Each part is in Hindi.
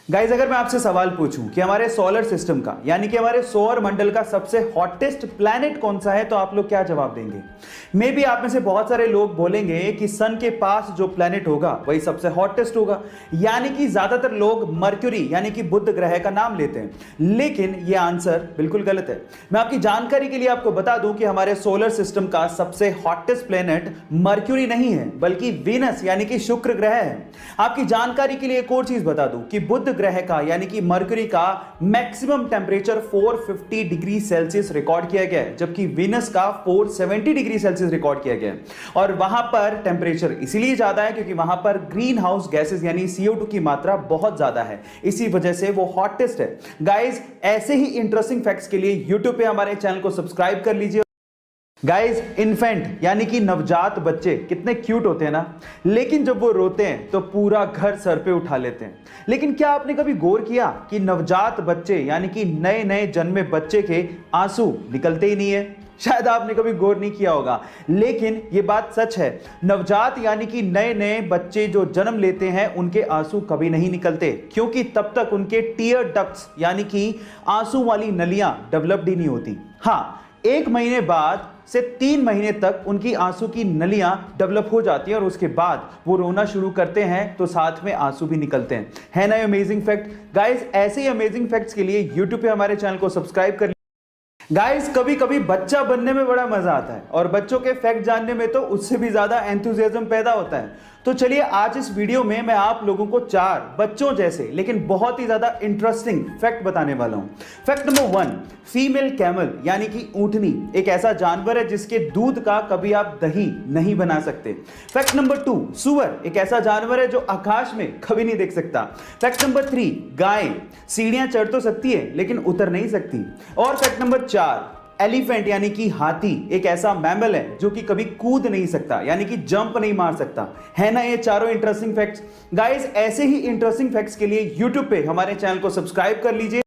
गाइज, अगर मैं आपसे सवाल पूछूं कि हमारे सोलर सिस्टम का यानी कि हमारे सौर मंडल का सबसे हॉटेस्ट प्लैनेट कौन सा है, तो आप लोग क्या जवाब देंगे? मे बी आप में से बहुत सारे लोग बोलेंगे कि सन के पास जो प्लैनेट होगा वही सबसे हॉटेस्ट होगा, यानी कि ज्यादातर लोग मर्क्यूरी यानी कि बुध ग्रह का नाम लेते हैं, लेकिन यह आंसर बिल्कुल गलत है। मैं आपकी जानकारी के लिए आपको बता दूं कि हमारे सोलर सिस्टम का सबसे हॉटेस्ट प्लैनेट मर्क्यूरी नहीं है बल्कि वीनस यानी कि शुक्र ग्रह है। आपकी जानकारी के लिए एक और चीज बता दूं कि बुध ग्रह का यानी कि मर्क्यूरी का maximum temperature 450 degree Celsius record किया गया है, जबकि वीनस का 470 डिग्री सेल्सियस रिकॉर्ड किया गया है। और वहां पर टेंपरेचर इसीलिए ज्यादा है क्योंकि वहां पर ग्रीन हाउस गैसेस यानी CO2 की मात्रा बहुत ज्यादा है, इसी वजह से वो हॉटेस्ट है। गाइस, ऐसे ही इंटरेस्टिंग फैक्ट्स के लिए यूट्यूब पे हमारे चैनल को सब्सक्राइब कर लीजिए। गाइज, इन्फेंट यानी कि नवजात बच्चे कितने क्यूट होते हैं ना, लेकिन जब वो रोते हैं तो पूरा घर सर पे उठा लेते हैं। लेकिन क्या आपने कभी गौर किया कि नवजात बच्चे यानी कि नए नए जन्मे बच्चे के आंसू निकलते ही नहीं है? शायद आपने कभी गौर नहीं किया होगा, लेकिन ये बात सच है। नवजात यानी कि नए नए बच्चे जो जन्म लेते हैं उनके आंसू कभी नहीं निकलते, क्योंकि तब तक उनके टीयर डक्ट्स यानी कि आंसू वाली नलियां डेवलप्ड ही नहीं होती। हाँ, 1 महीने बाद से 3 महीने तक उनकी आंसू की नलियां डेवलप हो जाती हैं और उसके बाद वो रोना शुरू करते हैं तो साथ में आंसू भी निकलते हैं। है ना अमेजिंग फैक्ट? गाइस, ऐसे ही अमेजिंग फैक्ट्स के लिए यूट्यूब पे हमारे चैनल को सब्सक्राइब कर। गाइस, कभी कभी बच्चा बनने में बड़ा मजा आता है और बच्चों के फैक्ट जानने में तो उससे भी ज्यादा एंथुसियाज्म पैदा होता है। तो चलिए, आज इस वीडियो में मैं आप लोगों को 4 बच्चों जैसे लेकिन बहुत ही ज्यादा इंटरेस्टिंग फैक्ट बताने वाला हूं। फैक्ट नंबर 1, फीमेल कैमल यानी कि ऊंटनी एक ऐसा जानवर है जिसके दूध का कभी आप दही नहीं बना सकते। फैक्ट नंबर 2, सुअर एक ऐसा जानवर है जो आकाश में कभी नहीं देख सकता। फैक्ट नंबर 3, गाय सीढ़ियां चढ़ तो सकती है लेकिन उतर नहीं सकती। और फैक्ट नंबर 4, एलिफेंट यानी कि हाथी एक ऐसा मैमल है जो कि कभी कूद नहीं सकता यानी कि जंप नहीं मार सकता। है ना ये चारों इंटरेस्टिंग फैक्ट्स? गाइस, ऐसे ही इंटरेस्टिंग फैक्ट्स के लिए यूट्यूब पे हमारे चैनल को सब्सक्राइब कर लीजिए।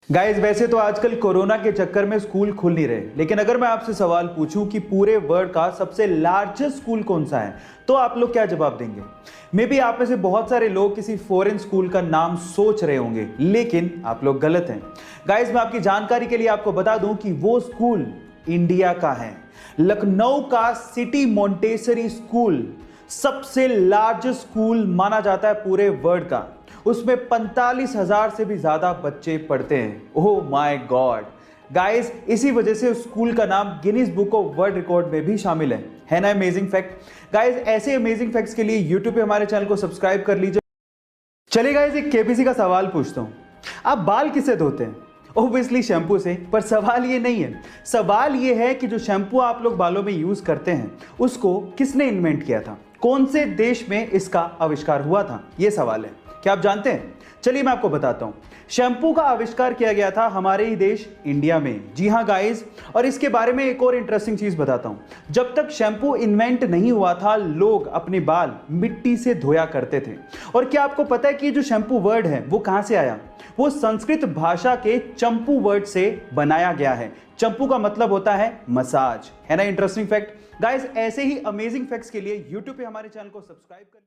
गाइस, वैसे तो आजकल कोरोना के चक्कर में स्कूल खुल नहीं रहे, लेकिन अगर मैं आपसे सवाल पूछूं कि पूरे वर्ल्ड का सबसे लार्जेस्ट स्कूल कौन सा है, तो आप लोग क्या जवाब देंगे? मे बी आप में से बहुत सारे लोग किसी फॉरेन स्कूल का नाम सोच रहे होंगे, लेकिन आप लोग गलत हैं। गाइस, मैं आपकी जानकारी के लिए आपको बता दूं कि वो स्कूल इंडिया का है। लखनऊ का सिटी मॉन्टेसरी स्कूल सबसे लार्जेस्ट स्कूल माना जाता है पूरे वर्ल्ड का। उसमें 45,000 से भी ज्यादा बच्चे पढ़ते हैं। ओह माय गॉड गाइस, इसी वजह से उस स्कूल का नाम Guinness book of world record में भी शामिल है ना अमेजिंग फैक्ट? गाइस, ऐसे अमेजिंग फैक्ट्स के लिए यूट्यूब पे हमारे चैनल को सब्सक्राइब कर लीजिए। चलिए गाइस, एक KBC का सवाल पूछता हूं, आप बाल किससे धोते हैं? ऑब्वियसली शैम्पू से। पर सवाल ये नहीं है, सवाल ये है कि जो शैम्पू आप लोग बालों में यूज करते हैं उसको किसने इन्वेंट किया था? कौन से देश में इसका आविष्कार हुआ था? ये सवाल है। क्या आप जानते हैं? चलिए मैं आपको बताता हूं। शैम्पू का आविष्कार किया गया था हमारे ही देश इंडिया में। जी हां गाइस, और इसके बारे में एक और इंटरेस्टिंग चीज बताता हूं। जब तक शैम्पू इन्वेंट नहीं हुआ था, लोग अपने बाल मिट्टी से धोया करते थे। और क्या आपको पता है कि जो शैम्पू वर्ड है वो कहां से आया? वो संस्कृत भाषा के चंपू वर्ड से बनाया गया है। चंपू का मतलब होता है मसाज। है ना इंटरेस्टिंग फैक्ट? गाइस, ऐसे ही अमेजिंग फैक्ट्स के लिए यूट्यूब पे हमारे चैनल को सब्सक्राइब कर